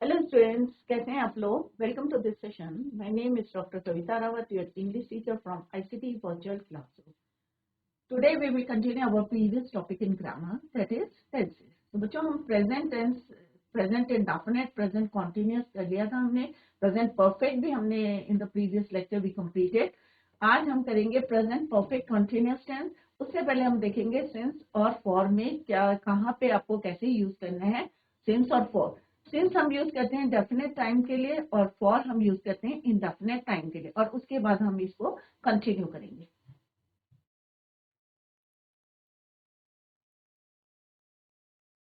Hello students, कैसे हैं आप लोग? Welcome to this session. My name is doctor Kavita Rawat, your English teacher from ICT virtual classroom. Today we will continue our previous topic in grammar, that is tenses. तो बच्चों, हम present tense, present indefinite, present continuous कर लिया था हमने। Present perfect भी हमने in the previous lecture भी कंप्लीटेड। आज हम करेंगे प्रेजेंट परफेक्ट कॉन्टिन्यूअस टेंस। उससे पहले हम देखेंगे सिंस और फॉर में क्या, कहाँ पे आपको कैसे यूज करना है सिंस और फॉर। सिंस हम यूज करते हैं डेफिनेट टाइम के लिए और फॉर हम यूज करते हैं इंडेफिनेट टाइम के लिए, और उसके बाद हम इसको कंटिन्यू करेंगे।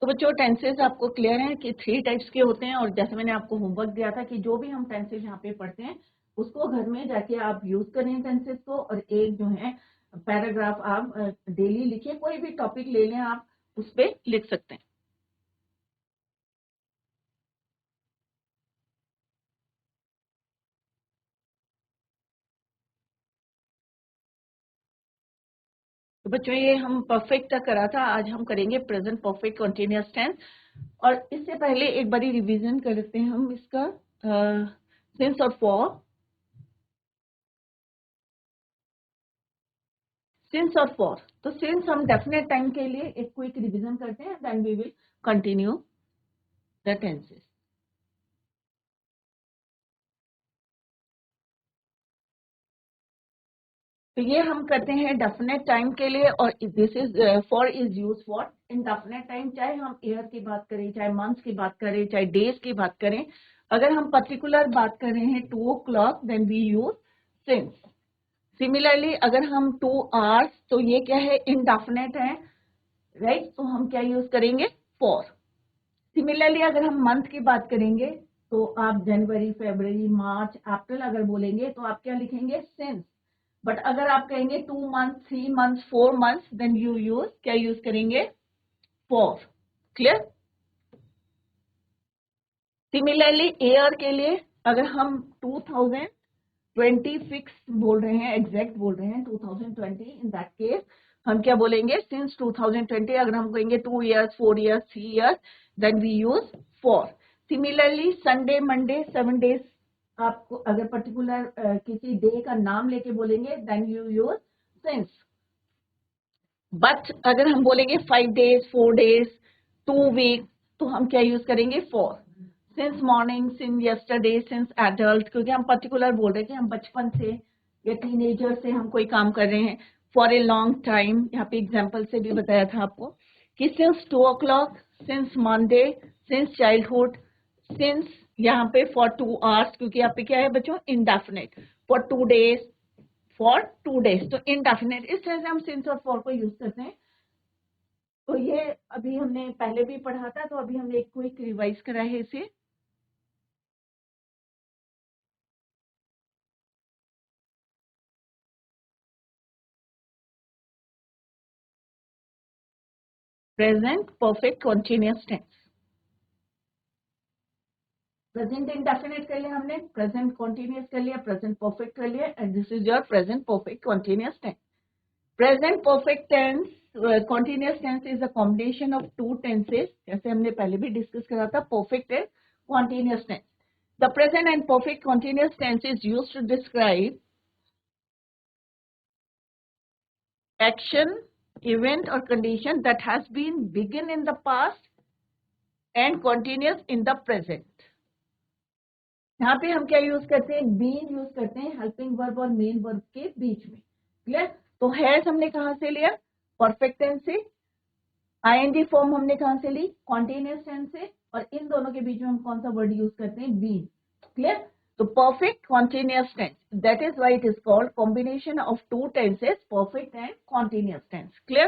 तो बच्चों, टेंसेस आपको क्लियर है कि 3 टाइप्स के होते हैं, और जैसे मैंने आपको होमवर्क दिया था कि जो भी हम टेंसेस यहाँ पे पढ़ते हैं उसको घर में जाके आप यूज करें टेंसेस को, और एक जो है पैराग्राफ आप डेली लिखिए। कोई भी टॉपिक ले लें, आप उस पर लिख सकते हैं। तो बच्चों, ये हम परफेक्ट तक करा था, आज हम करेंगे प्रेजेंट परफेक्ट कंटिन्यूअस टेंस। और इससे पहले एक बारी रिवीजन कर लेते हैं हम इसका सिंस और फॉर। सिंस और फॉर, तो सिंस हम डेफिनेट टाइम के लिए एक क्विक रिवीजन करते हैं, then we will continue the tenses. तो ये हम करते हैं डेफिनेट टाइम के लिए, और this is for is use for indefinite time. चाहे हम ईयर की बात करें, चाहे मंथ्स की बात करें, चाहे डेज की बात करें। अगर हम पर्टिकुलर बात कर रहे हैं 2 o'clock, then we use since. Similarly अगर हम 2 hours, तो ये क्या है, इनडेफिनेट है, राइट? तो हम क्या यूज करेंगे, फॉर। सिमिलरली अगर हम मंथ की बात करेंगे, तो आप जनवरी, फरवरी, मार्च, अप्रैल अगर बोलेंगे तो आप क्या लिखेंगे, सिंस। बट अगर आप कहेंगे 2 months, 3 months, 4 months, then you use क्या यूज करेंगे, फॉर। क्लियर? सिमिलरली ईयर के लिए अगर हम 2020 फिक्स बोल रहे हैं, एग्जैक्ट बोल रहे हैं 2020, इन दैट केस हम क्या बोलेंगे, सिंस 2020। अगर हम कहेंगे 2 years, 4 years, 3 years, then we use for. Similarly Sunday, Monday, 7 days, आपको अगर पर्टिकुलर किसी डे का नाम लेके बोलेंगे, then you use since. But अगर हम बोलेंगे 5 days, 4 days, 2 weeks, तो हम क्या यूज करेंगे, for. Since morning, since yesterday, since adult, क्योंकि हम पर्टिकुलर बोल रहे हैं कि हम बचपन से या टीनेजर से हम कोई काम कर रहे हैं। फॉर ए लॉन्ग टाइम, यहाँ पे एग्जाम्पल से भी बताया था आपको कि since 2 o'clock, since Monday, since childhood, since यहाँ पे फॉर 2 hours, क्योंकि यहाँ पे क्या है बच्चों, indefinite. For 2 days, for 2 days, तो इनडेफिनेट। इस तरह से हम सिंस और फॉर को यूज करते हैं। तो ये अभी हमने पहले भी पढ़ा था, तो अभी हमने एक क्विक रिवाइज करा है इसे। Present perfect continuous tense, present indefinite कर लिया हमने, प्रेजेंट कंटिन्यूअस कर लिया, प्रेजेंट परफेक्ट कर लिया, and this is your present perfect continuous tense. Present perfect tense continuous tense is a combination of 2 tenses, जैसे हमने पहले भी डिस्कस करा था, perfect and continuous tense. The present and perfect continuous tense is used to describe action, event or condition that has been begun in the past and continuous in the present। यहाँ पे हम क्या use करते हैं, been use करते हैं helping verb और main verb के बीच में। क्लियर? तो हैज हमने कहाँ से लिया, परफेक्ट टेंस से। आईएनजी फॉर्म हमने कहाँ से ली, कॉन्टिन्यूअस टेंस से। और इन दोनों के बीच में हम कौन सा वर्ड यूज करते हैं, बीन। क्लियर? तो perfect continuous tense, that is why it is called combination of 2 tenses, perfect and continuous tense। clear?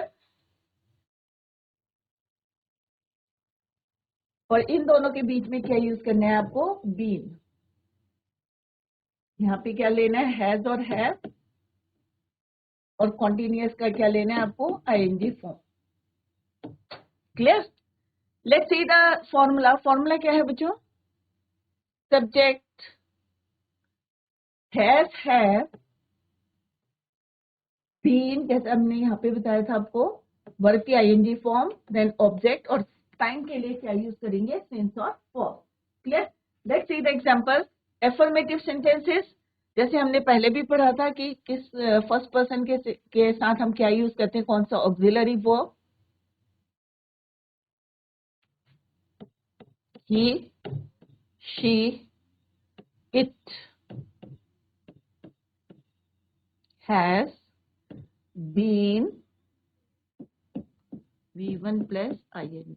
और इन दोनों के बीच में क्या यूज करना है आपको, बीन। यहाँ पे क्या लेना है, हैज और हैव, और कॉन्टिन्यूअस का क्या लेना है आपको, ING form. Clear? Let's see the formula. Formula क्या है बच्चों, सब्जेक्ट हैज, हैव, बीन, जैसे हमने यहाँ पे बताया था आपको, वर्ब की आईएनजी फॉर्म, देन ऑब्जेक्ट, और टाइम के लिए क्या यूज करेंगे, सिंस और for. Clear? Let's see the example affirmative sentences. जैसे हमने पहले भी पढ़ा था कि किस फर्स्ट पर्सन के साथ हम क्या यूज करते हैं, कौन सा auxiliary verb. He, she, it has been, V1 plus ing।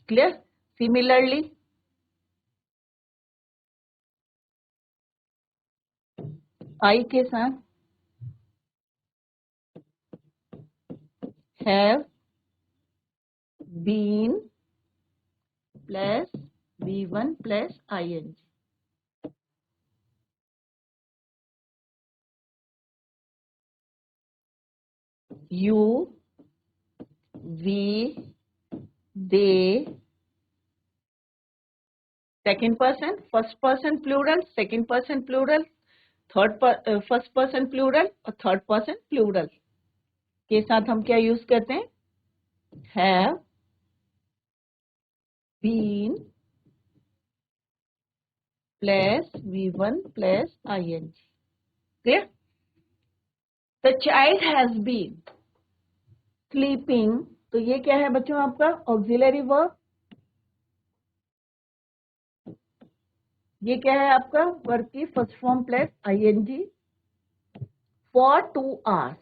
Clear? Similarly I के साथ have been plus V1 plus ing। You, we, they, second person, first person plural, second person plural, first person plural और third person plural के साथ हम क्या use करते हैं, have been plus V1 plus ing। Clear? The child has been sleeping, तो ये क्या है बच्चों आपका ऑक्सिलरी वर्ब। ये क्या है आपका वर्ब की first form plus ing for 2 hours।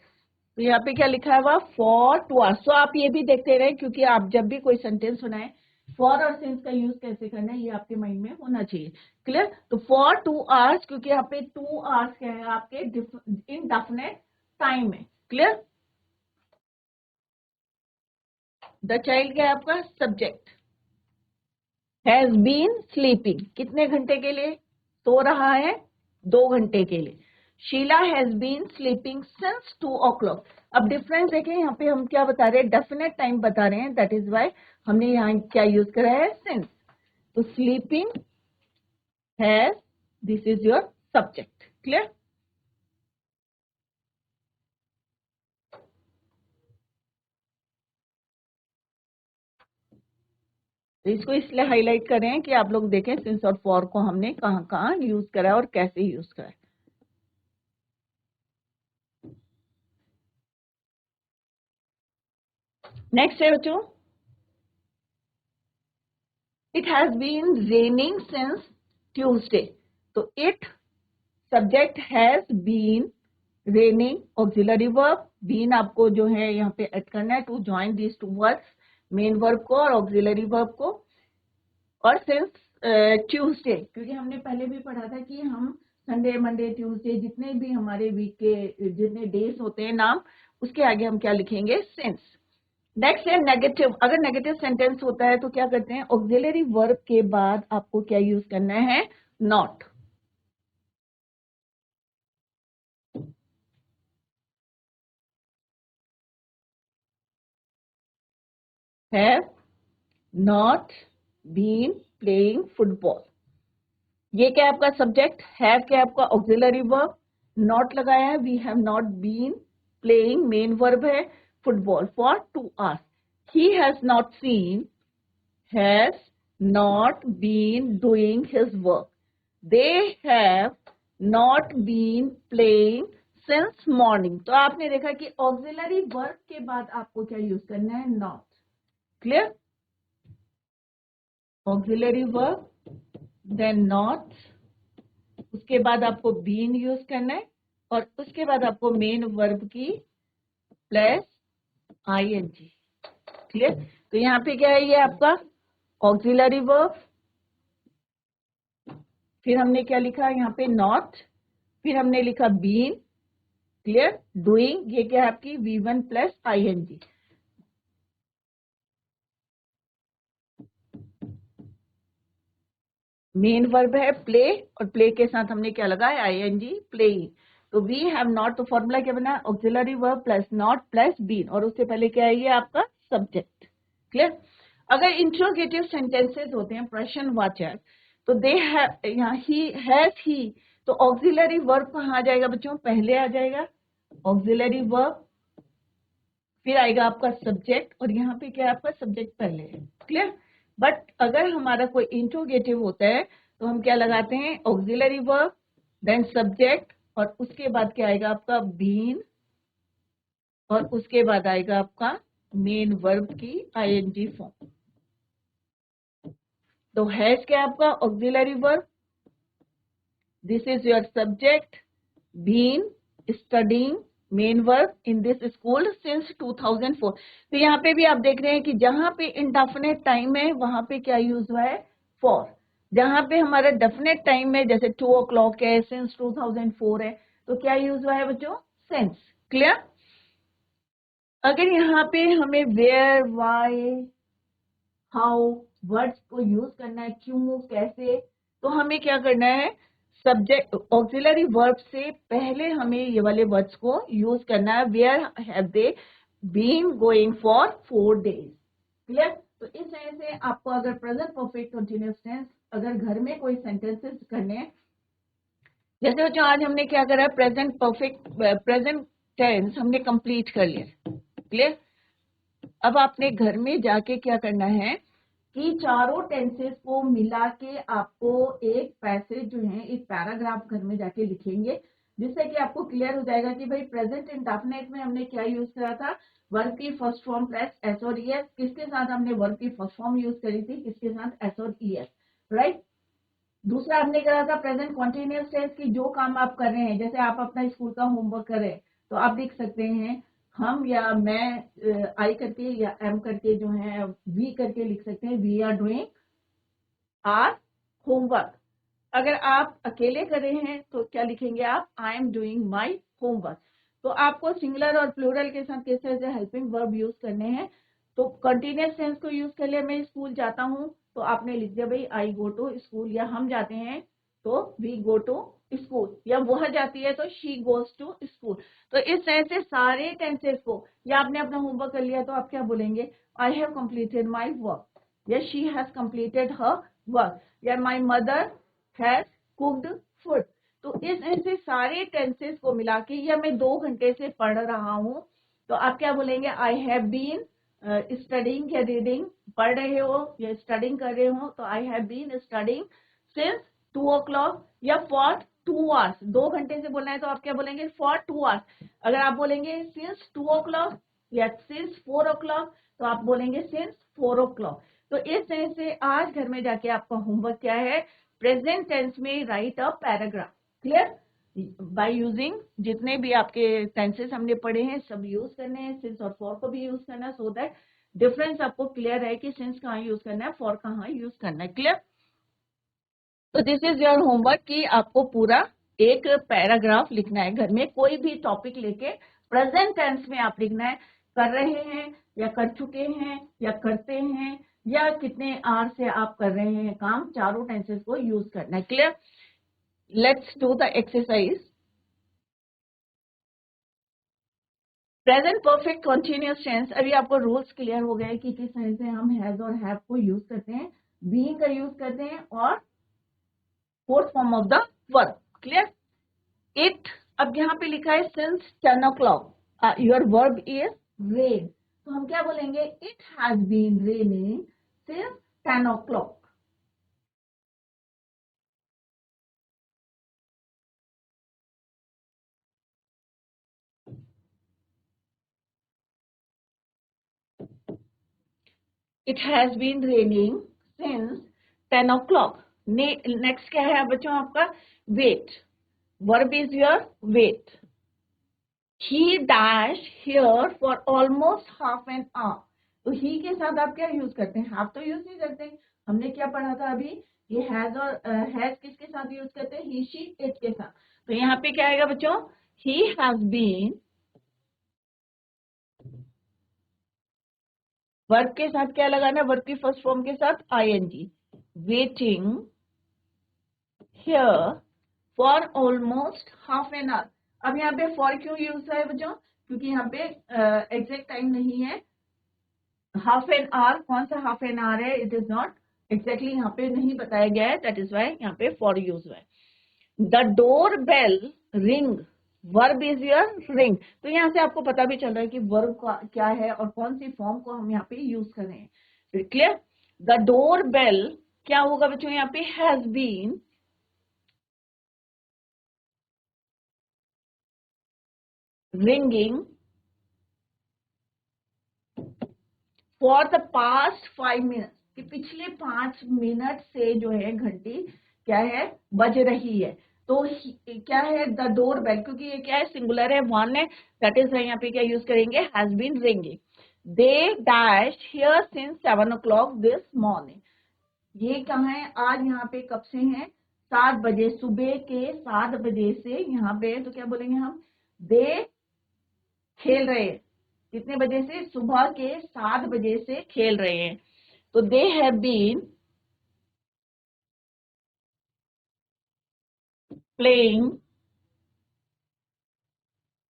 तो यहाँ पे क्या लिखा हुआ फॉर 2 hours। तो आप ये भी देखते रहे, क्योंकि आप जब भी कोई सेंटेंस सुनाए फॉर और सिंस का यूज कैसे करना है ये आपके माइंड में होना चाहिए। क्लियर? तो फॉर 2 hours, क्योंकि यहाँ पे 2 hours क्या है आपके इनडेफिनेट टाइम है। क्लियर? द चाइल्ड क्या है आपका सब्जेक्ट, हैज बीन स्लीपिंग कितने घंटे के लिए सो रहा है, 2 घंटे के लिए। Sheila has been sleeping since 2 o'clock। अब डिफरेंस देखें, यहाँ पे हम क्या बता रहे हैं, डेफिनेट टाइम बता रहे हैं, दैट इज वाई हमने यहाँ क्या यूज करा है सिंस। तो sleeping has, this is your subject. Clear? तो इसको इसलिए हाईलाइट कर रहे हैं कि आप लोग देखें सिंस और फॉर को हमने कहाँ कहाँ यूज करा और कैसे यूज करा। नेक्स्ट है बच्चों, it has been raining since Tuesday. तो it subject has been, raining auxiliary verb, been आपको जो है यहाँ पे ऐड करना है to join this two words, main verb को और ऑक्सिलरी वर्ब को। और सिंस ट्यूसडे, क्योंकि हमने पहले भी पढ़ा था कि हम संडे, मंडे, ट्यूसडे जितने भी हमारे वीक के जितने डेज होते हैं नाम, उसके आगे हम क्या लिखेंगे सिंस। नेक्स्ट है नेगेटिव। अगर नेगेटिव सेंटेंस होता है तो क्या करते हैं, ऑक्सिलरी वर्ब के बाद आपको क्या यूज करना है, not. Have not been playing football. ये क्या है आपका सब्जेक्ट, हैव क्या है आपका ऑक्सिलरी वर्ब, नॉट लगाया है, we have not been playing main verb है, football for 2 hours। He has not seen, has not been doing his work. They have not been playing since morning. तो आपने देखा कि ऑक्सिलरी वर्ब के बाद आपको क्या यूज करना है, not. Clear? Auxiliary verb then not, उसके बाद आपको बीन यूज करना है और उसके बाद आपको मेन वर्ब की प्लस ing। क्लियर? तो यहाँ पे क्या है, ये आपका ऑक्सिलरी वर्ब, फिर हमने क्या लिखा यहाँ पे नॉट, फिर हमने लिखा बीन। क्लियर? डूइंग, ये क्या है आपकी V1 plus ing। Main verb है प्ले और प्ले के साथ हमने क्या लगाया, ing, प्लेइंग। तो वी हैव नॉट, तो फॉर्मूला क्या बना, auxiliary verb plus not plus been, और उससे पहले क्या है ये आपका सब्जेक्ट। क्लियर? अगर इंट्रोगेटिव सेंटेंसेस होते हैं प्रश्नवाचक, तो दे हैव, यहाँ ही हैज ही, तो ऑक्सिलरी वर्ब कहाँ आ जाएगा बच्चों, पहले आ जाएगा ऑक्सिलरी वर्ब, फिर आएगा आपका सब्जेक्ट, और यहाँ पे क्या है आपका सब्जेक्ट पहले है। क्लियर? बट अगर हमारा कोई इंट्रोगेटिव होता है तो हम क्या लगाते हैं, ऑक्सिलरी वर्ब, देन सब्जेक्ट, और उसके बाद क्या आएगा आपका बीन, और उसके बाद आएगा आपका मेन वर्ब की आईएनजी फॉर्म। तो हैज क्या आपका auxiliary verb, this is your subject, been, studying, main verb in this school since 2004। तो यहाँ पे भी आप देख रहे हैं कि जहां पे इंडेफिनिट टाइम है वहां पे क्या यूज हुआ है, फॉर। जहां पे हमारा डेफिनेट टाइम है जैसे 2 o'clock है, सिंस 2004 है, तो क्या यूज हुआ है बच्चों, सिंस। क्लियर। अगर यहाँ पे हमें वेयर, वाई, हाउ वर्ड्स को यूज करना है, क्यों, कैसे, तो हमें क्या करना है, सब्जेक्ट ऑक्सिलरी वर्ब से पहले हमें ये वाले वर्ड्स को यूज करना है। Where have they been going for 4 days। Clear. तो इस तरह से आपको अगर प्रेजेंट परफेक्ट कंटिन्यूअस टेंस अगर घर में कोई सेंटेंसेस करने हैं, जैसे बच्चों आज हमने क्या करा, प्रेजेंट परफेक्ट प्रेजेंट टेंस हमने कंप्लीट कर लिया। क्लियर। अब आपने घर में जाके क्या करना है कि चारों टेंसेस को मिला के आपको एक पैसेज जो है, एक पैराग्राफ घर में जाके लिखेंगे, जिससे कि आपको क्लियर हो जाएगा कि भाई प्रेजेंट इंडेफिनिट में हमने क्या यूज करा था, वर्ब की फर्स्ट फॉर्म प्लस एस और ई एस। किसके साथ हमने वर्ब की फर्स्ट फॉर्म यूज करी थी, किसके साथ, एस और ई एस, राइट। दूसरा हमने करा था प्रेजेंट कॉन्टिन्यूअस टेंस की जो काम आप कर रहे हैं, जैसे आप अपना स्कूल का होमवर्क करें तो आप देख सकते हैं हम या मैं आई करके या एम करके जो है वी करके लिख सकते हैं, we are doing our homework. अगर आप अकेले कर रहे हैं तो क्या लिखेंगे आप, I am doing my homework. तो आपको सिंगुलर और प्लूरल के साथ किस तरह से हेल्पिंग वर्ब यूज करने हैं। तो कंटिन्यूअस टेंस को यूज कर लिया, मैं स्कूल जाता हूँ तो आपने लिख दिया भाई आई गो टू स्कूल, या हम जाते हैं तो वी गो टू स्कूल, या वह जाती है तो शी गोज टू स्कूल। तो इस तरह से सारे टेंसेस को, या आपने अपना होमवर्क कर लिया तो आप क्या बोलेंगे, I have completed my work, या she has completed her work, या my mother has cooked food. तो इस ऐसे सारे टेंसेस को मिला के, या मैं 2 घंटे से पढ़ रहा हूँ तो आप क्या बोलेंगे, आई हैव बीन स्टडिंग या रीडिंग, पढ़ रहे हो या स्टडिंग कर रहे हो तो I have been studying since 2 o'clock, या फॉर 2 hours। 2 घंटे से बोलना है तो आप क्या बोलेंगे, फॉर 2 hours। अगर आप बोलेंगे सिंस 2 o'clock या सिंस 4 o'clock तो आप बोलेंगे सिंस 4 o'clock। तो इस तरह से आज घर में जाके आपका होमवर्क क्या है, प्रेजेंट टेंस में right a paragraph. Clear. By using जितने भी आपके टेंसेस हमने पढ़े हैं सब यूज करने हैं, सिंस और फॉर को भी यूज करना है, सो दैट डिफरेंस आपको क्लियर है कि सिंस कहाँ यूज करना है, फॉर कहाँ यूज करना है। क्लियर। तो दिस इज योर होमवर्क कि आपको पूरा एक पैराग्राफ लिखना है घर में, कोई भी टॉपिक लेके प्रेजेंट टेंस में आप लिखना है, कर रहे हैं या कर चुके हैं या करते हैं या कितने आवर से आप कर रहे हैं काम, चारों टेंसेस को यूज करना है। Clear. Let's do the exercise. Present perfect continuous tense, अभी आपको रूल्स क्लियर हो गए कि किस तरह से हम हैज और हैव को यूज करते हैं, बीइंग का यूज करते हैं और fourth form of the verb. Clear. It, अब यहाँ पे लिखा है since 10 o'clock your verb is rain, तो हम क्या बोलेंगे, it has been raining since 10 o'clock। It has been raining since 10 o'clock। Next क्या है बच्चों आपका, wait, verb is your wait. He dash here for almost half an hour। तो he के साथ आप क्या यूज करते हैं, have तो यूज नहीं करते। हमने क्या पढ़ा था अभी, ये has और has किसके साथ यूज करते हैं, he she it के साथ। तो यहाँ पे क्या आएगा बच्चों, he has been, वर्ब के साथ क्या लगाना है, वर्ब की फर्स्ट फॉर्म के साथ ing, waiting here for almost half an hour। अब यहाँ पे for क्यों यूज है बच्चों, क्योंकि यहाँ पे एग्जैक्ट टाइम नहीं है। हाफ एन आवर, कौन सा हाफ एन आवर है, इट इज नॉट एग्जैक्टली यहाँ पे नहीं बताया गया है, दैट इज वाई यहाँ पे फॉर यूज हुआ है। The door bell ring, verb is your ring. तो यहाँ से आपको पता भी चल रहा है कि वर्ब क्या है और कौन सी फॉर्म को हम यहाँ पे यूज कर रहे हैं। क्लियर। द डोर बेल क्या होगा बच्चों यहाँ पे, has been ringing for the past 5 minute, कि पिछले 5 मिनट से जो है घंटी क्या है, बज रही है। तो क्या है, द डोर बेल, क्योंकि ये क्या है, सिंगुलर है, वन है, दैट इज यहाँ पे क्या यूज करेंगे, has been ringing. They dash here since 7 o'clock this morning. ये कहाँ है, आज यहाँ पे कब से हैं, 7 बजे, सुबह के 7 बजे से यहाँ पे, तो क्या बोलेंगे हम, दे खेल रहे हैं। कितने बजे से, सुबह के 7 बजे से खेल रहे हैं। तो they have been playing,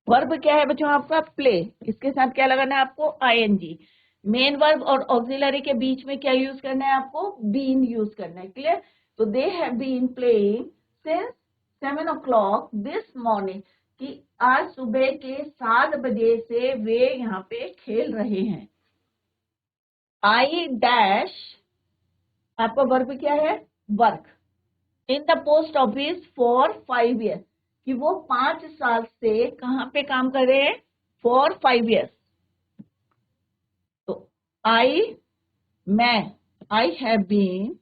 verb क्या है बच्चों आपका, प्ले, इसके साथ क्या लगाना है आपको, आईएनजी। मेन वर्ब और ऑक्सिलरी के बीच में क्या यूज करना है आपको, बीन यूज करना है, क्लियर। तो they have been playing since 7 o'clock this morning, कि आज सुबह के 7 बजे से वे यहाँ पे खेल रहे हैं। आई डैश, आपका वर्ब क्या है, work, in the post office for 5 years, कि वो 5 साल से कहाँ पे काम कर रहे हैं, फॉर 5 years। तो आई, मैं, आई हैव बीन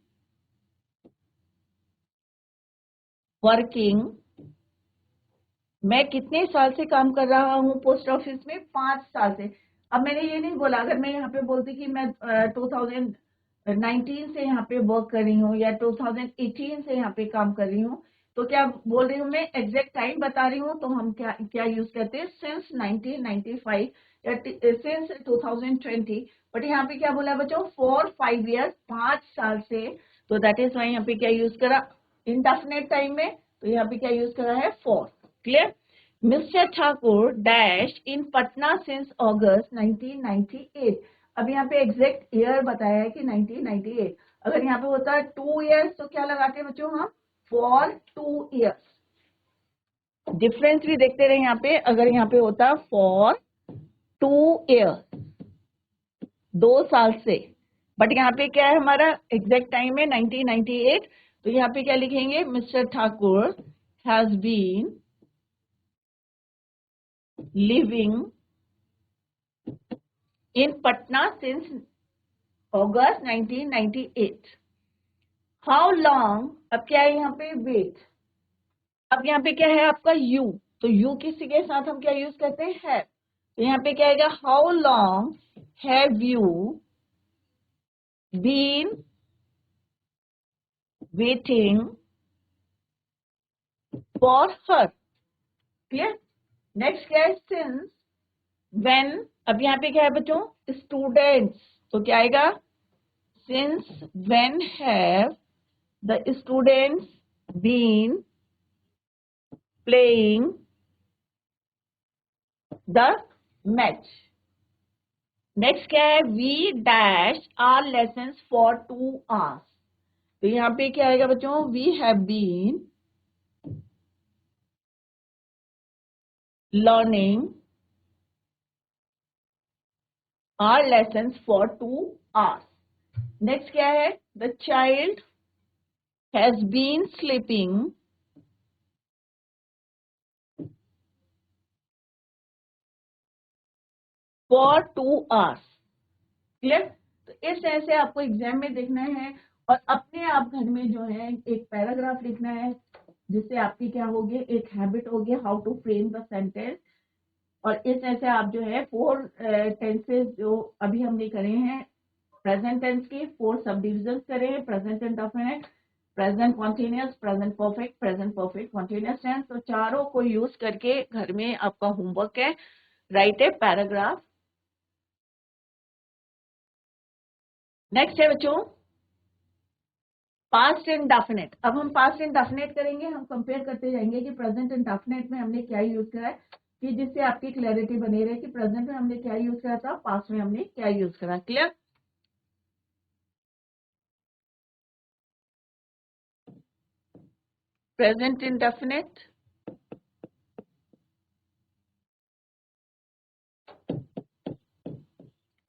वर्किंग, मैं कितने साल से काम कर रहा हूँ पोस्ट ऑफिस में, 5 साल से। अब मैंने ये नहीं बोला, अगर मैं यहाँ पे बोलती कि मैं 2019 से यहाँ पे वर्क कर रही हूँ या 2018 से यहाँ पे काम कर रही हूँ, तो क्या बोल रही हूँ, मैं एग्जैक्ट टाइम बता रही हूँ, तो हम क्या क्या यूज करते हैं, सिंस 1995 या सिंस 2020। बट यहाँ पे क्या बोला बच्चों, फॉर 5 years, 5 साल से, तो दैट इज वाई यहाँ पे क्या यूज करा, इंडेफिनिट टाइम में, तो यहाँ पे क्या यूज करा है, for, clear. Mister Thakur dash in Patna since August 1998। अब यहाँ पे एग्जैक्ट ईयर बताया है कि 1998। अगर यहाँ पे होता है 2 years, तो क्या लगाते हैं बच्चों हम, फॉर 2 years। डिफरेंस भी देखते रहे यहाँ पे, अगर यहाँ पे होता फॉर 2 years, 2 साल से, बट यहाँ पे क्या है, हमारा एग्जैक्ट टाइम है 1998, तो यहाँ पे क्या लिखेंगे, mister Thakur has been living in Patna since August 1998। How long, अब क्या है यहाँ पे, वेट। अब यहाँ पे क्या है आपका यू, तो यू किसी के साथ हम क्या यूज करते हैं, हैव। तो यहाँ पे क्या आएगा, how long have you been waiting for her, clear. Next क्या है, सिंस, व्हेन। अब यहाँ पे क्या है बच्चों, स्टूडेंट्स, तो क्या आएगा, since when have the students been playing the match. Next क्या है, we dash our lesson for 2 hours। तो यहाँ पे क्या आएगा बच्चों, we have been learning our lesson for 2 hours। Next क्या है, the child has been sleeping for 2 hours, clear. तो इस तरह से आपको एग्जाम में देखना है, और अपने आप घर में जो है एक पैराग्राफ लिखना है, जिससे आपकी क्या होगी, एक हैबिट होगी, how to frame the sentence. और इस तरह से आप जो है 4 टेंसेस जो अभी हमने करे हैं, प्रेजेंट टेंस के 4 सब डिविजन करे हैं, present indefinite, present continuous, present perfect continuous tense, तो चारों को यूज करके घर में आपका होमवर्क है, राइट ए पैराग्राफ। नेक्स्ट है बच्चों, पास्ट इंडेफिनिट। अब हम पास्ट इंडेफिनिट करेंगे, हम कंपेयर करते जाएंगे कि प्रेजेंट इंडेफिनिट में हमने क्या यूज करा है, कि जिससे आपकी क्लैरिटी बनी रहे कि प्रेजेंट में हमने क्या यूज करा था, पास्ट में हमने क्या यूज करा, क्लियर। प्रेजेंट इंडेफिनिट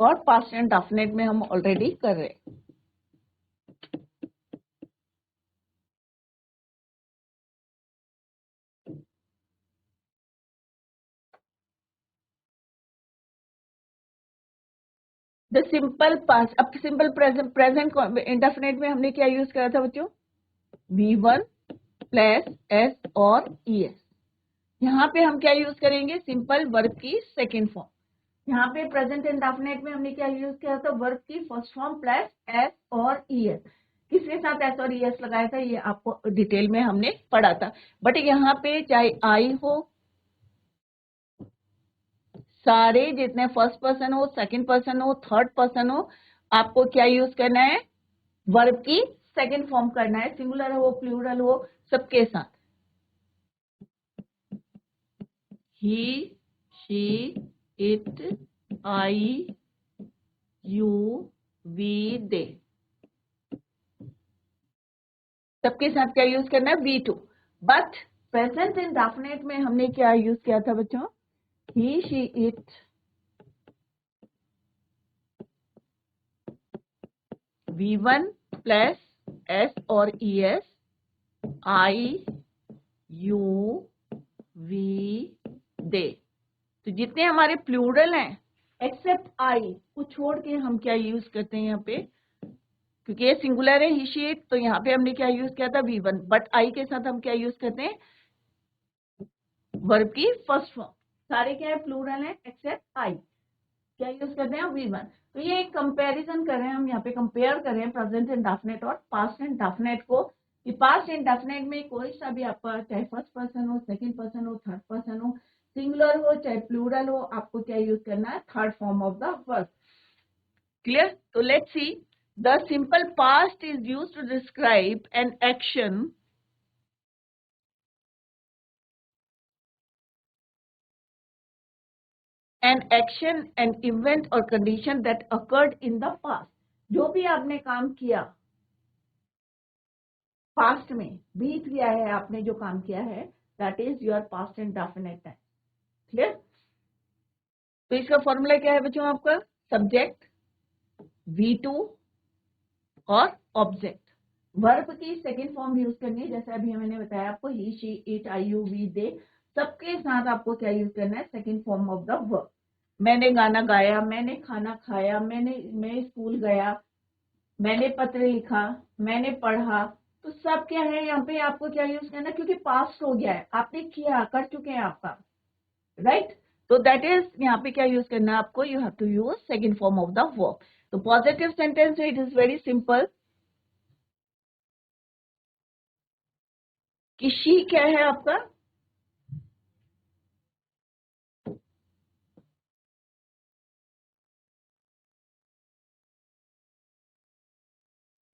और पास्ट इंडेफिनिट में हम ऑलरेडी कर रहे हैं। The simple past. अब सिंपल प्रेजेंट प्रेजेंट इंडेफिनिट में हमने क्या यूज करा था बच्चों? V1 प्लस एस और ES। यहाँ पे हम क्या यूज करेंगे? सिंपल वर्ब की सेकेंड फॉर्म। यहाँ पे प्रेजेंट इंडेफिनिट में हमने क्या यूज किया था? वर्ब की फर्स्ट फॉर्म प्लस एस और ES। किसके साथ एस और ES लगाया था ये आपको डिटेल में हमने पढ़ा था। बट यहाँ पे चाहे आई हो, सारे जितने फर्स्ट पर्सन हो, सेकंड पर्सन हो, थर्ड पर्सन हो, आपको क्या यूज करना है? वर्ब की सेकंड फॉर्म करना है, सिंगुलर हो प्लूरल हो सबके साथ। He, she, it, I, you, we, they, सबके साथ क्या यूज करना है? V2। बट प्रेजेंट इंडेफिनिट में हमने क्या यूज किया था बच्चों? He, she, it, V1 plus S और ES, I, you, we, they. तो जितने हमारे प्लूरल हैं एक्सेप्ट आई को छोड़ के हम क्या यूज करते हैं यहाँ पे? क्योंकि ये सिंगुलर है ही, शी, इट, तो यहाँ पे हमने क्या यूज किया था? V1। बट आई के साथ हम क्या यूज करते हैं? वर्ब की फर्स्ट फॉर्म। सारे क्या है? प्लूरल है एक्सेप्ट आई। क्या यूज करते हैं? V1। तो ये एक कंपैरिजन कर रहे हैं हम, यहाँ पे कंपेयर कर रहे हैं प्रेजेंट इंडेफिनिट और पास्ट इंडेफिनिट को। कि पास्ट इंडेफिनिट में कोई सा भी आपका चाहे फर्स्ट पर्सन हो, सेकंड पर्सन हो, थर्ड पर्सन हो, सिंगुलर हो चाहे प्लूरल हो, आपको क्या यूज करना है? Third form of the verb. Clear? तो let's see. The simple past is used to describe an action an event or condition that occurred in the past। जो भी आपने काम किया पास्ट में, बीत गया है, आपने जो काम किया है, that is your past indefinite time. Clear? तो इसका फॉर्मूला क्या है बच्चों आपका? सब्जेक्ट, V2 और ऑब्जेक्ट। वर्ब की सेकेंड फॉर्म यूज करनी है, जैसे अभी मैंने बताया आपको, he, she, it, I, you, we, they, सबके साथ आपको क्या यूज करना है? Second form of the verb. मैंने गाना गाया, मैंने खाना खाया, मैं स्कूल गया, मैंने पत्र लिखा, मैंने पढ़ा, तो सब क्या है यहाँ पे? आपको क्या यूज करना है? क्योंकि पास्ट हो गया है, आपने किया, कर चुके हैं आपका, राइट? तो दैट इज यहाँ पे क्या यूज करना है आपको? You have to use second form of the verb. तो positive sentence it is very simple कि शी क्या है आपका?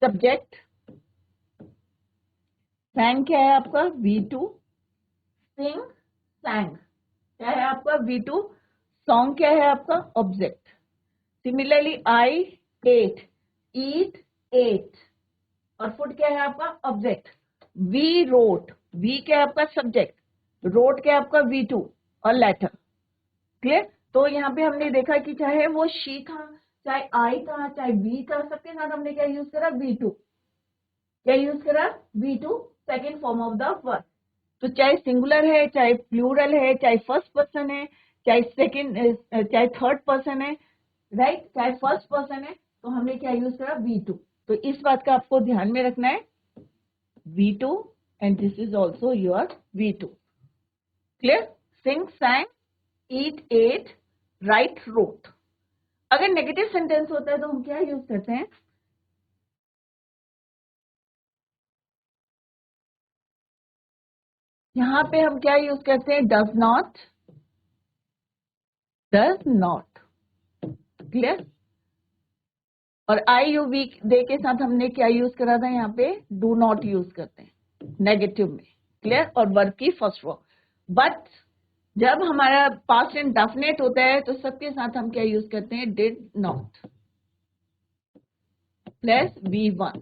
सब्जेक्ट। सैंग क्या है आपका? V2। सिंग, सैंग क्या है आपका? V2। सॉन्ग क्या है आपका? Object. Similarly I ate, eat, ate, और फूड क्या है आपका? ऑब्जेक्ट। वी रोट, वी क्या है आपका? सब्जेक्ट। रोट क्या है आपका? V2 और लेटर। क्लियर? तो यहाँ पे हमने देखा कि चाहे वो शी था, चाहे आई था, चाहे वी था, सबके साथ हमने क्या यूज करा? V2। क्या यूज करा? V2 second form of the verb. तो चाहे सिंगुलर है, चाहे प्लूरल है, चाहे फर्स्ट पर्सन है, चाहे सेकंड, चाहे थर्ड पर्सन है, राइट, चाहे फर्स्ट पर्सन है, तो हमने क्या यूज करा? V2। तो इस बात का आपको ध्यान में रखना है, V2 and this is also your V2। Clear? Sing, sang, eat, ate, write, wrote। अगर नेगेटिव सेंटेंस होता है तो हम क्या यूज करते हैं? यहाँ पे हम क्या यूज करते हैं? Does not, does not. Clear? और आई, यू, वी, दे के साथ हमने क्या यूज करा था? यहाँ पे डू नॉट यूज करते हैं नेगेटिव में। क्लियर? और वर्ब की फर्स्ट फॉर्म। बट जब हमारा पास्ट इंडेफिनिट होता है तो सबके साथ हम क्या यूज करते हैं? Did not plus V1।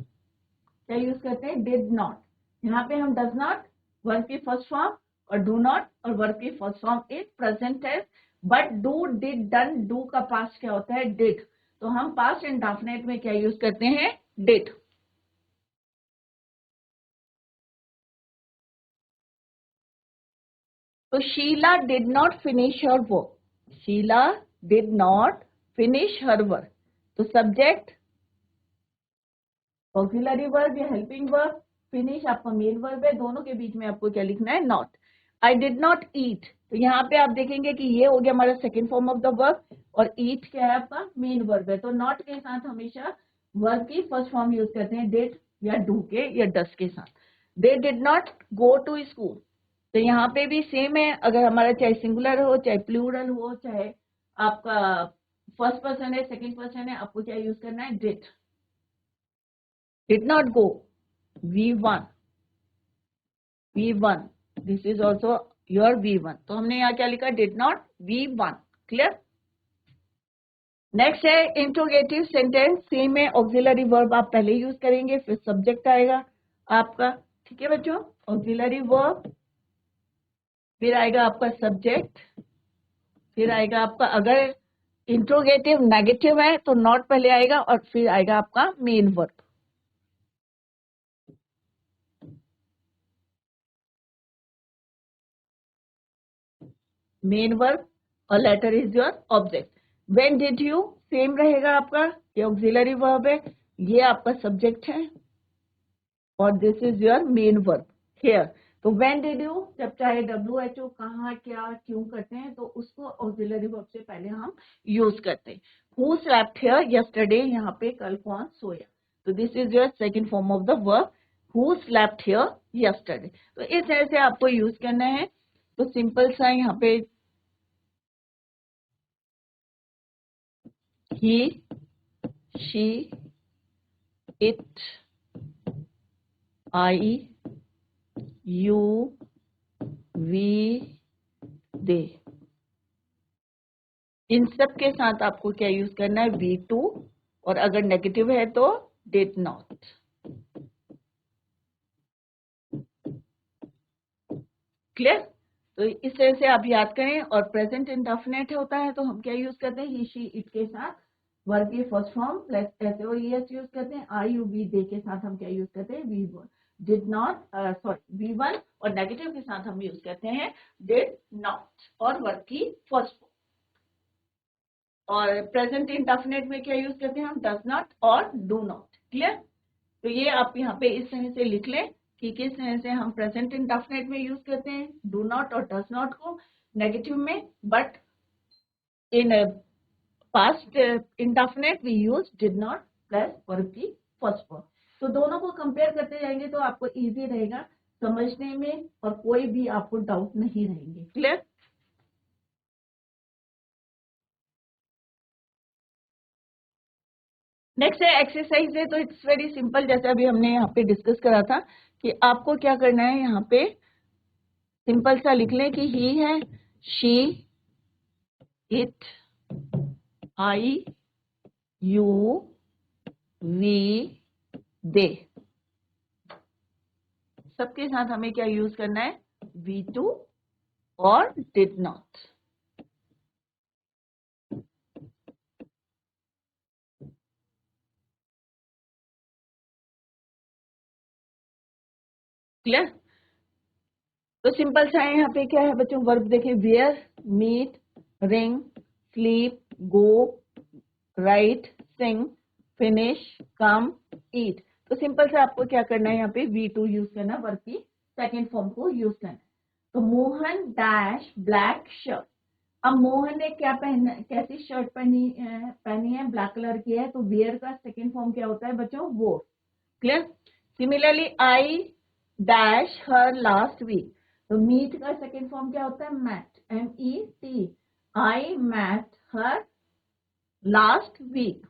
क्या यूज करते हैं? Did not. यहाँ पे हम डज नॉट, वर्ब की फर्स्ट फॉर्म, और डू नॉट और वर्ब की first form in present tense. But do, did, done, do का पास्ट क्या होता है? डिड। तो हम पास्ट इंडेफिनिट में क्या यूज करते हैं? डिड। तो Sheela did not finish her work. Sheela did not finish her work. तो सब्जेक्ट, ऑक्सिलरी वर्ब या हेल्पिंग वर्ब, फिनिश आपका मेन वर्ब है, दोनों के बीच में आपको क्या लिखना है, not. I did not eat, तो यहाँ पे आप देखेंगे कि ये हो गया हमारा second form of the verb और ईट क्या है आपका मेन वर्ब है। तो नॉट के साथ हमेशा वर्ब की फर्स्ट फॉर्म यूज करते हैं, डिड या डू के या डस के साथ। They did not go to school, तो यहाँ पे भी सेम है, अगर हमारा चाहे सिंगुलर हो चाहे प्लूरल हो चाहे आपका फर्स्ट पर्सन है सेकेंड पर्सन है, आपको क्या यूज करना है, did not go, V1, V1, this is also your V1, तो हमने यहाँ क्या लिखा, did not, V1, clear. Next है इंट्रोगेटिव सेंटेंस, सेम है, ऑक्सिलरी वर्ब आप पहले यूज करेंगे फिर सब्जेक्ट आएगा आपका, ठीक है बच्चों, ऑक्सिलरी वर्ब फिर आएगा आपका सब्जेक्ट, फिर आएगा आपका, अगर इंट्रोगेटिव नेगेटिव है तो नॉट पहले आएगा और फिर आएगा आपका मेन वर्ब। मेन वर्ब और latter is your object. When did you same रहेगा आपका, ये ऑक्सिलरी वर्ब है, ये आपका सब्जेक्ट है और this is your main verb here. तो व्हेन डिड यू जब चाहे WHO कहाँ क्या क्यों करते हैं तो उसको ऑक्सिलरी वर्ब से पहले हम यूज करते हैं। हु स्लेप्ट हियर यस्टरडे, यहाँ पे कल कौन सोया, तो this is your second form of the verb, who slept here yesterday. तो इस तरह से आपको यूज करना है। तो सिंपल सा यहाँ पे he, she, it, I, you, we, they, इन सब के साथ आपको क्या यूज करना है, V2, और अगर नेगेटिव है तो did not, क्लियर। तो इस तरह से आप याद करें। और प्रेजेंट इंडेफिनिट होता है तो हम क्या यूज करते हैं, ही शी इट के साथ वर्ब की फर्स्ट फॉर्म प्लस एस और ईएस यूज करते हैं। आई यू वी दे के साथ हम क्या यूज करते हैं, V1, did not, sorry V1, और नेगेटिव के साथ हम यूज करते हैं डिड नॉट और वर्ब की फर्स्ट फॉर्म। और प्रेजेंट इंडेफिनिट में क्या यूज करते हैं हम, डज नॉट और डू नॉट, क्लियर। तो ये आप यहाँ पे इस तरह से लिख लें कि किस तरह से हम प्रेजेंट इंडेफिनिट में यूज करते हैं डू नॉट और डज नॉट को नेगेटिव में, but in past indefinite we use did not plus verb की फर्स्ट फॉर्म। तो दोनों को कंपेयर करते जाएंगे तो आपको इजी रहेगा समझने में और कोई भी आपको डाउट नहीं रहेंगे, क्लियर। नेक्स्ट है एक्सरसाइज है, तो इट्स वेरी सिंपल, जैसे अभी हमने यहाँ पे डिस्कस करा था कि आपको क्या करना है, यहाँ पे सिंपल सा लिख लें कि ही है, she, it, I, you, we, they, सबके साथ हमें क्या यूज करना है, V2 और डिड नॉट। क्लियर। तो सिंपल सा है, यहाँ पे क्या है बच्चों, वर्ब देखिए, wear, meet, ring, sleep, go, write, sing, finish, come, eat. तो सिंपल से आपको क्या करना है, यहाँ पे V2 यूज करना, वर्ब की सेकेंड फॉर्म को यूज करना है। तो मोहन डैश ब्लैक शर्ट, अब मोहन ने क्या पहना, कैसी शर्ट पहनी है, ब्लैक कलर की है, तो वेयर का सेकेंड फॉर्म क्या होता है बच्चों, वो, clear. Similarly I dash her last week, तो मीट का सेकेंड फॉर्म क्या होता है, met, MET, I met her last week.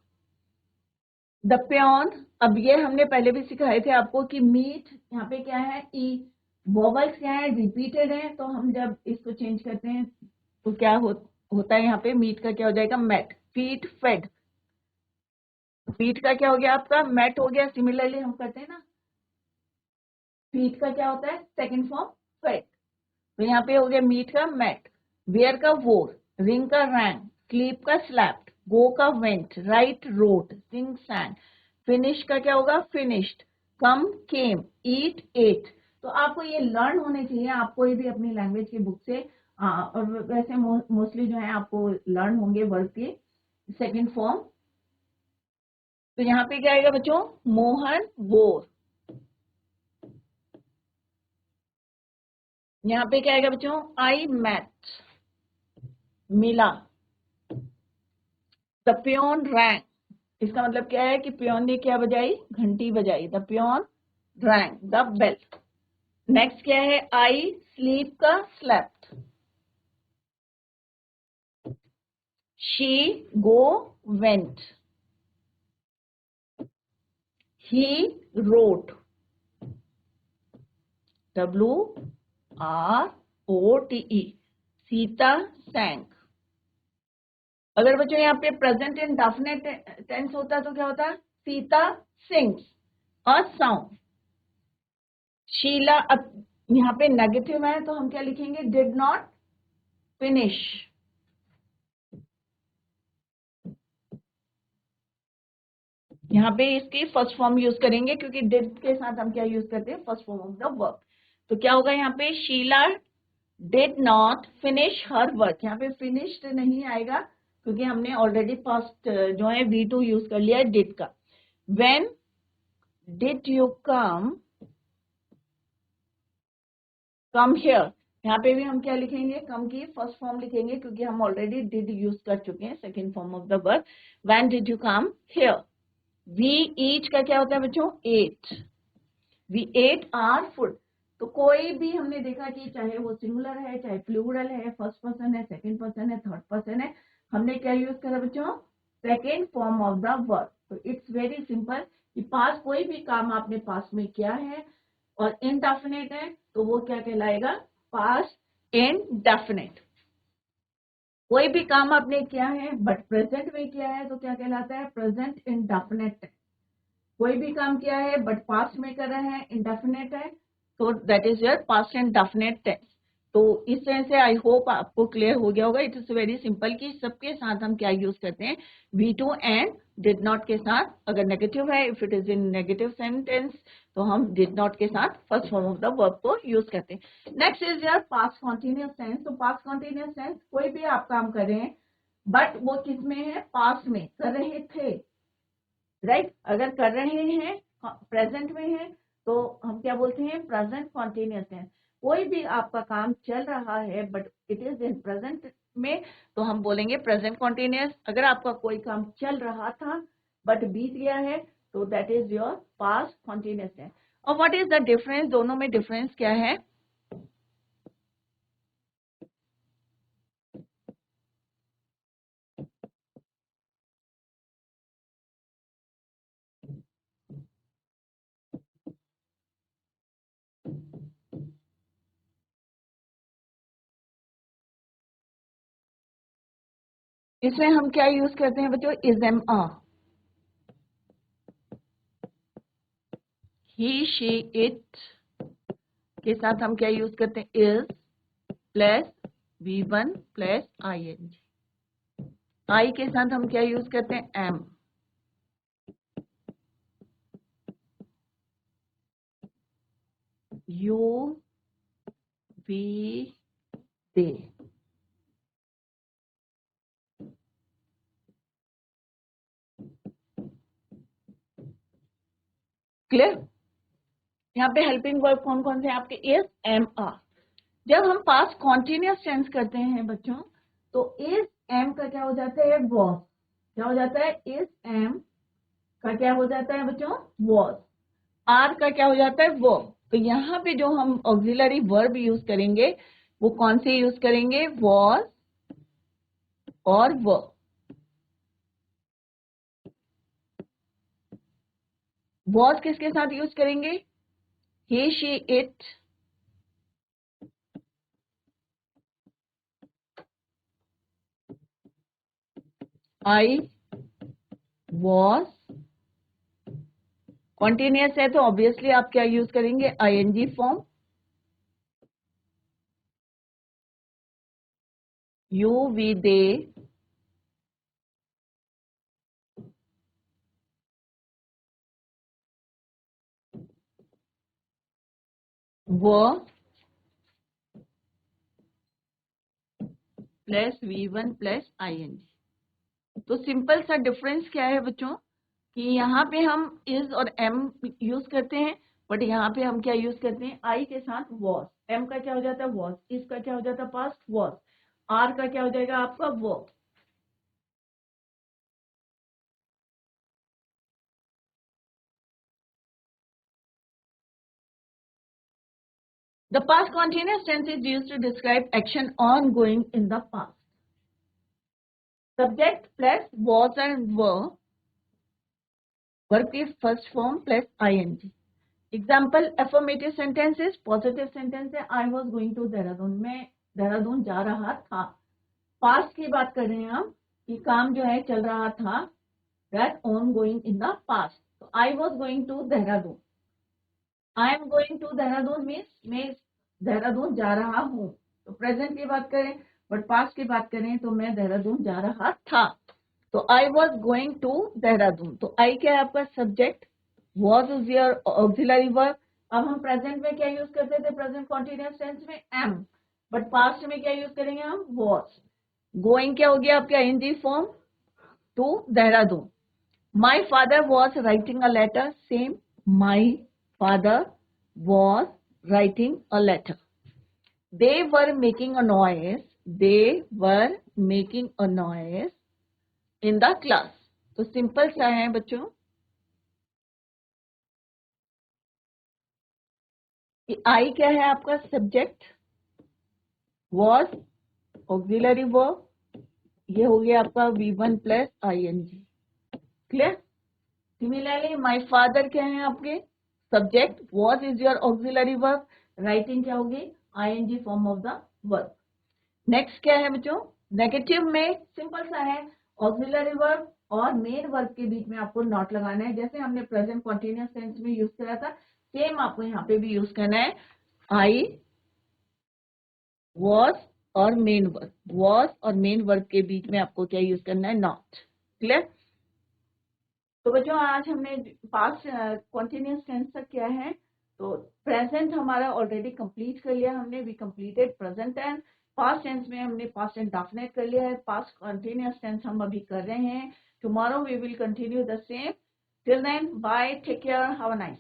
The peon, अब ये हमने पहले भी सिखाए थे आपको कि मीट यहाँ पे क्या है, वोवल्स क्या है, रिपीटेड है, तो हम जब इसको चेंज करते हैं तो क्या होता है, यहाँ पे मीट का क्या हो जाएगा, मैट, फीड, फेड, फीड का क्या हो गया आपका, मैट हो गया। सिमिलरली हम करते हैं ना, फीड का क्या होता है, सेकेंड फॉर्म फेड, तो यहाँ पे हो गया मीट का मैट, वेयर का वोर, रिंग का रैंग, स्लीप का स्लैप्ड, गो का वेंट, राइट रोड, सिंग सैंग, फिनिश का क्या होगा, फिनिश्ड, कम केम, ईट एट। तो आपको ये लर्न होने चाहिए, आप कोई भी अपनी लैंग्वेज की बुक से और वैसे मोस्टली जो है आपको लर्न होंगे वर्ब के सेकेंड फॉर्म तो यहाँ पे क्या आएगा बच्चों, मोहन वोर। यहाँ पे क्या आएगा बच्चों, आई मेट, मिला। द पियोन रैंग, इसका मतलब क्या है कि पियोन ने क्या बजाई, घंटी बजाई। The peon rang the bell. Next क्या है, आई स्लीप का slept. She go went. He wrote, WROTE, Sita sang। अगर बच्चों यहाँ पे प्रेजेंट इंडेफिनिट टेंस होता तो क्या होता, Sita sings a song. Sheela, अब यहाँ पे नेगेटिव है तो हम क्या लिखेंगे, डिड नॉट फिनिश। यहाँ पे इसकी फर्स्ट फॉर्म यूज करेंगे क्योंकि डिड के साथ हम क्या यूज करते हैं, first form of the verb. तो क्या होगा यहाँ पे, Sheela did not finish her work. यहाँ पे फिनिश्ड नहीं आएगा क्योंकि हमने ऑलरेडी पास्ट जो है V2 यूज कर लिया है डिड का। When did you come here, यहाँ पे भी हम क्या लिखेंगे, कम की फर्स्ट फॉर्म लिखेंगे क्योंकि हम ऑलरेडी डिड यूज कर चुके हैं second form of the verb. When did you come here. We eat का क्या होता है बच्चों, ate. We ate our food. तो कोई भी हमने देखा कि चाहे वो सिंगुलर है, चाहे प्लूरल है, फर्स्ट पर्सन है, सेकंड पर्सन है, थर्ड पर्सन है, हमने क्या यूज करा बच्चों, second form of the verb. तो इट्स वेरी सिंपल कि पास कोई भी काम आपने पास में किया है और इनडेफिनेट है तो वो क्या कहलाएगा, पास इनडेफिनेट। कोई भी काम आपने किया है बट प्रेजेंट में किया है तो क्या कहलाता है, प्रेजेंट इनडेफिनेट। कोई भी काम किया है बट पास्ट में कर रहा है, इंडेफिनेट है, तो that is your past indefinite tense. तो इस तरह से आई होप आपको क्लियर हो गया होगा। इट इज वेरी सिंपल कि सबके साथ हम क्या यूज करते हैं, V2 एंड डिड नॉट के साथ। अगर नेगेटिव है, if it is in negative sentence, तो हम डिड नॉट के साथ first form of the verb को यूज करते हैं। Next is your past continuous tense. तो पास्ट कॉन्टिन्यूअस टेंस, कोई भी आप काम कर रहे हैं बट वो किस में है, पास्ट में कर रहे थे, राइट। अगर कर रहे हैं प्रेजेंट में है तो हम क्या बोलते हैं, प्रेजेंट कॉन्टिन्यूअस टेंस। कोई भी आपका काम चल रहा है but it is in present में तो हम बोलेंगे प्रेजेंट कॉन्टिन्यूअस। अगर आपका कोई काम चल रहा था बट बीत गया है तो that is your past continuous tense. और व्हाट इज द डिफरेंस, दोनों में डिफरेंस क्या है, इसमें हम क्या यूज करते हैं बच्चों, is am are. He she it के साथ हम क्या यूज करते हैं, is plus V1 plus ING। I के साथ हम क्या यूज करते हैं, am. You we they. Clear. यहाँ पे हेल्पिंग वर्ब कौन कौन से आपके, इज एम आर। जब हम पास्ट कॉन्टिन्यूअस टेंस करते हैं बच्चों तो इज एम का क्या हो जाता है, वॉज। क्या हो जाता है, इज एम का क्या हो जाता है बच्चों, वॉज। आर का क्या हो जाता है, वर्ब। तो यहाँ पे जो हम ऑक्सिलरी वर्ब यूज करेंगे वो कौन से यूज करेंगे, वॉज और वर्ब। वॉज किसके साथ यूज करेंगे, he she it, I was. Continuous है तो ऑब्वियसली आप क्या यूज करेंगे, ING form. You we they, वो प्लस V1 प्लस ING। तो सिंपल सा डिफरेंस क्या है बच्चों कि यहाँ पे हम इज और एम यूज करते हैं, बट यहाँ पे हम क्या यूज करते हैं, आई के साथ वॉज। एम का क्या हो जाता है वॉज, इज का क्या हो जाता है पास्ट वॉज, आर का क्या हो जाएगा आपका verb. The past continuous tense is used to describe action ongoing in the past. Subject plus was and were, verb की first form plus ing. Example affirmative sentence is positive sentence है I was going to Dehradun, मैं देहरादून जा रहा था। Past की बात कर रहे हैं हम कि काम जो है चल रहा था, that ongoing in the past. तो I was going to Dehradun, I am going to Dehradun means मैं देहरादून जा रहा हूँ। तो प्रेजेंट की बात करें, बट पास्ट की बात करें तो मैं देहरादून जा रहा था। तो I was going to Dehradun, तो आई क्या है आपका subject, was is your auxiliary verb. अब हम प्रेजेंट में क्या यूज करते थे, प्रेजेंट कॉन्टिन्यूअस टेंस में एम, बट पास्ट में क्या यूज करेंगे हम वॉज। गोइंग क्या हो गया आपका ing form to Dehradun. My father was writing a letter, same my father was writing a letter. They were making a noise. They were making a noise in the class. तो simple सा है बच्चों कि आई क्या है आपका सब्जेक्ट, was ऑक्सिलरी वर्ब, ये हो गया आपका V1 plus ing। Clear. Similarly my father क्या है आपके subject, was is your auxiliary verb, writing क्या होगी ing form of the verb. Next क्या है बच्चों, नेगेटिव में सिंपल सा है, ऑक्सिलरी वर्ब और मेन वर्ब के बीच में आपको नॉट लगाना है, जैसे हमने प्रेजेंट कॉन्टिन्यूअस टेंस में यूज करा था, सेम आपको यहाँ पे भी यूज करना है। आई वॉज और मेन वर्ब, वॉज और मेन वर्ब के बीच में आपको क्या यूज करना है, नॉट। क्लियर। तो बच्चों आज हमने पास्ट कॉन्टिन्यूअस टेंस तक किया है, तो प्रेजेंट हमारा ऑलरेडी कंप्लीट कर लिया हमने, we completed present tense. Past tense में हमने पास्ट टेंस डेफिनेट कर लिया है, पास्ट कंटिन्यूअस टेंस हम अभी कर रहे हैं। Tomorrow we will continue the same. Till then bye, take care, have a nice